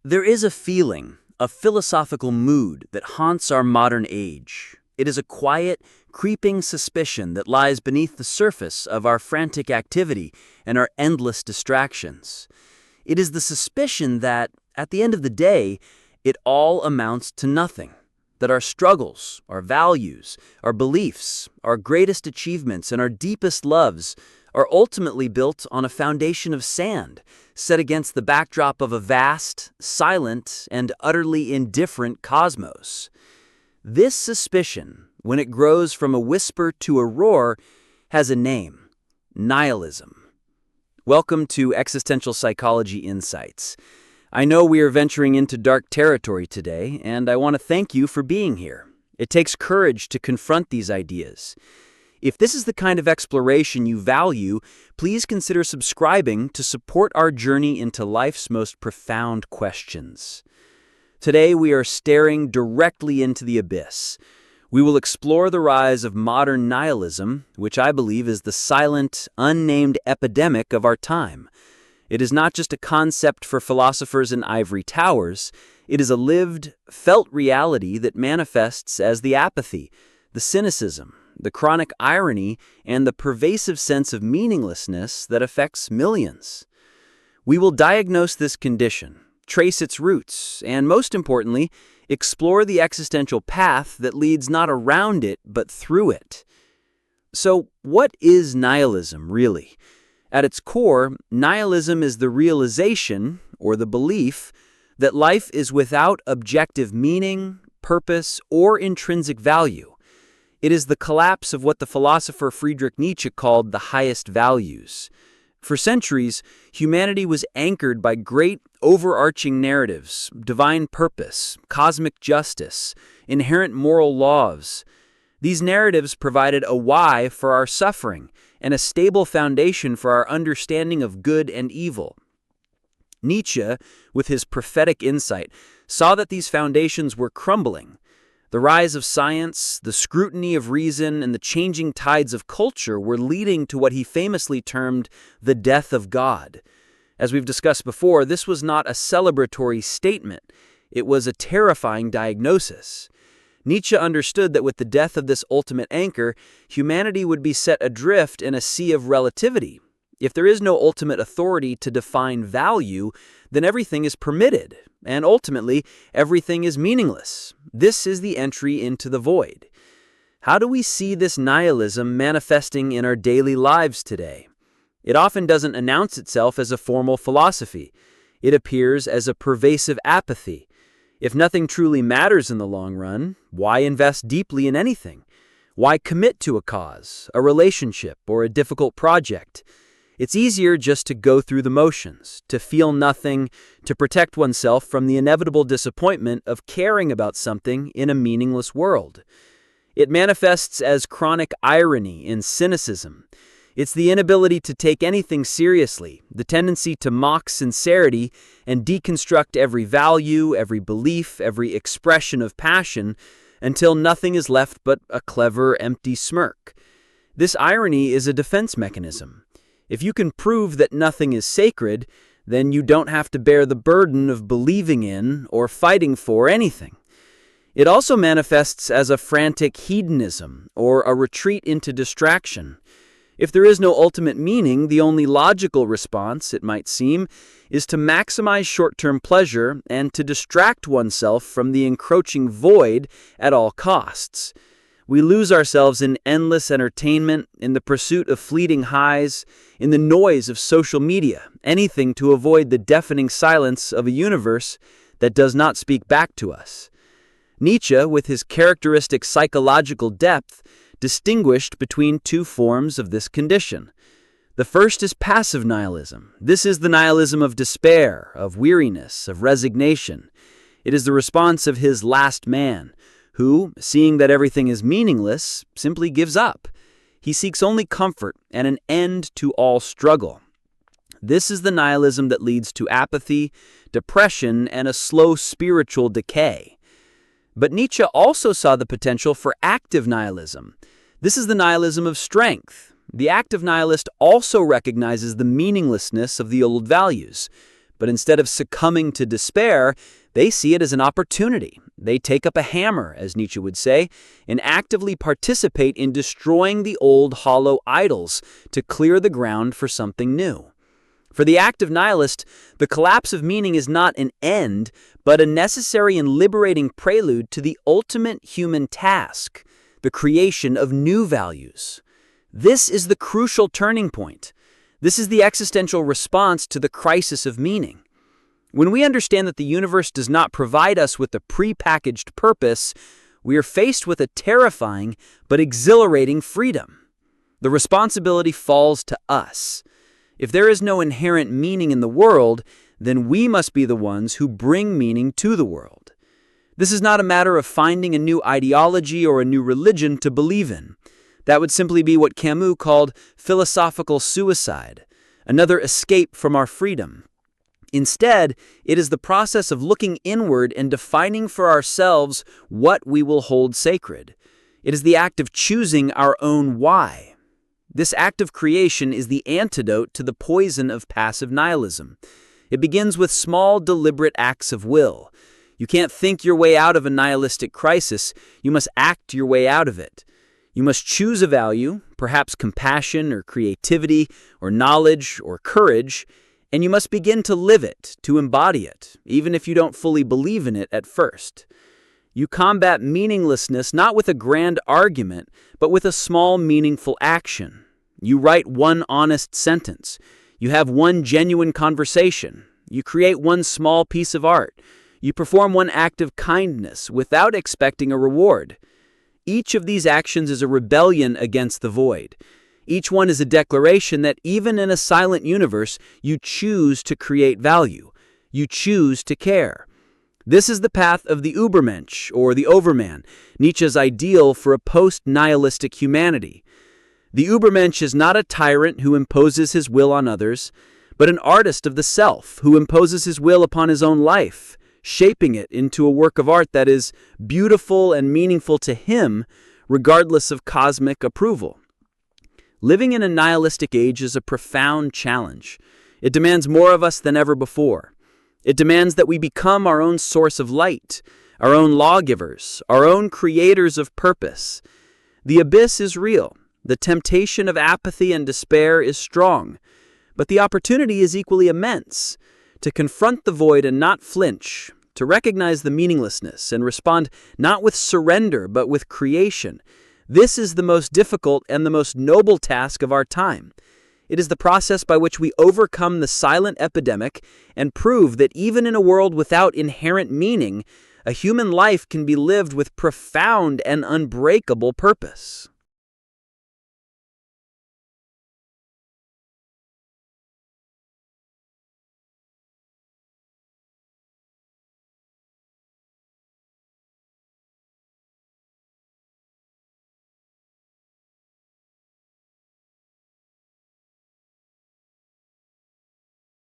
There is a feeling, a philosophical mood that haunts our modern age. It is a quiet, creeping suspicion that lies beneath the surface of our frantic activity and our endless distractions. It is the suspicion that, at the end of the day, it all amounts to nothing. That our struggles, our values, our beliefs, our greatest achievements, and our deepest loves are ultimately built on a foundation of sand, set against the backdrop of a vast, silent, and utterly indifferent cosmos. This suspicion, when it grows from a whisper to a roar, has a name: nihilism. Welcome to Existential Psychology Insights. I know we are venturing into dark territory today, and I want to thank you for being here. It takes courage to confront these ideas. If this is the kind of exploration you value, please consider subscribing to support our journey into life's most profound questions. Today, we are staring directly into the abyss. We will explore the rise of modern nihilism, which I believe is the silent, unnamed epidemic of our time. It is not just a concept for philosophers in ivory towers. It is a lived, felt reality that manifests as the apathy, the cynicism, the chronic irony, and the pervasive sense of meaninglessness that affects millions. We will diagnose this condition, trace its roots, and most importantly, explore the existential path that leads not around it, but through it. So, what is nihilism, really? At its core, nihilism is the realization, or the belief, that life is without objective meaning, purpose, or intrinsic value. It is the collapse of what the philosopher Friedrich Nietzsche called the highest values. For centuries, humanity was anchored by great, overarching narratives: divine purpose, cosmic justice, inherent moral laws. These narratives provided a why for our suffering and a stable foundation for our understanding of good and evil. Nietzsche, with his prophetic insight, saw that these foundations were crumbling. The rise of science, the scrutiny of reason, and the changing tides of culture were leading to what he famously termed the death of God. As we've discussed before, this was not a celebratory statement. It was a terrifying diagnosis. Nietzsche understood that with the death of this ultimate anchor, humanity would be set adrift in a sea of relativity. If there is no ultimate authority to define value, then everything is permitted, and ultimately, everything is meaningless. This is the entry into the void. How do we see this nihilism manifesting in our daily lives today? It often doesn't announce itself as a formal philosophy. It appears as a pervasive apathy. If nothing truly matters in the long run, why invest deeply in anything? Why commit to a cause, a relationship, or a difficult project? It's easier just to go through the motions, to feel nothing, to protect oneself from the inevitable disappointment of caring about something in a meaningless world. It manifests as chronic irony and cynicism. It's the inability to take anything seriously, the tendency to mock sincerity and deconstruct every value, every belief, every expression of passion, until nothing is left but a clever, empty smirk. This irony is a defense mechanism. If you can prove that nothing is sacred, then you don't have to bear the burden of believing in or fighting for anything. It also manifests as a frantic hedonism or a retreat into distraction. If there is no ultimate meaning, the only logical response, it might seem, is to maximize short-term pleasure and to distract oneself from the encroaching void at all costs. We lose ourselves in endless entertainment, in the pursuit of fleeting highs, in the noise of social media, anything to avoid the deafening silence of a universe that does not speak back to us. Nietzsche, with his characteristic psychological depth, distinguished between two forms of this condition. The first is passive nihilism. This is the nihilism of despair, of weariness, of resignation. It is the response of his last man, who, seeing that everything is meaningless, simply gives up. He seeks only comfort and an end to all struggle. This is the nihilism that leads to apathy, depression, and a slow spiritual decay. But Nietzsche also saw the potential for active nihilism. This is the nihilism of strength. The active nihilist also recognizes the meaninglessness of the old values, But instead of succumbing to despair, they see it as an opportunity. They take up a hammer, as Nietzsche would say, and actively participate in destroying the old hollow idols to clear the ground for something new. For the active nihilist, the collapse of meaning is not an end, but a necessary and liberating prelude to the ultimate human task, the creation of new values. This is the crucial turning point. This is the existential response to the crisis of meaning. When we understand that the universe does not provide us with a prepackaged purpose, we are faced with a terrifying but exhilarating freedom. The responsibility falls to us. If there is no inherent meaning in the world, then we must be the ones who bring meaning to the world. This is not a matter of finding a new ideology or a new religion to believe in. That would simply be what Camus called philosophical suicide, another escape from our freedom. Instead, it is the process of looking inward and defining for ourselves what we will hold sacred. It is the act of choosing our own why. This act of creation is the antidote to the poison of passive nihilism. It begins with small, deliberate acts of will. You can't think your way out of a nihilistic crisis. You must act your way out of it. You must choose a value, perhaps compassion or creativity or knowledge or courage, and you must begin to live it, to embody it, even if you don't fully believe in it at first. You combat meaninglessness not with a grand argument, but with a small, meaningful action. You write one honest sentence. You have one genuine conversation. You create one small piece of art. You perform one act of kindness without expecting a reward. Each of these actions is a rebellion against the void. Each one is a declaration that even in a silent universe, you choose to create value. You choose to care. This is the path of the Übermensch, or the Overman, Nietzsche's ideal for a post-nihilistic humanity. The Übermensch is not a tyrant who imposes his will on others, but an artist of the self who imposes his will upon his own life, shaping it into a work of art that is beautiful and meaningful to him, regardless of cosmic approval. Living in a nihilistic age is a profound challenge. It demands more of us than ever before. It demands that we become our own source of light, our own lawgivers, our own creators of purpose. The abyss is real. The temptation of apathy and despair is strong. But the opportunity is equally immense. To confront the void and not flinch, to recognize the meaninglessness and respond not with surrender but with creation. This is the most difficult and the most noble task of our time. It is the process by which we overcome the silent epidemic and prove that even in a world without inherent meaning, a human life can be lived with profound and unbreakable purpose.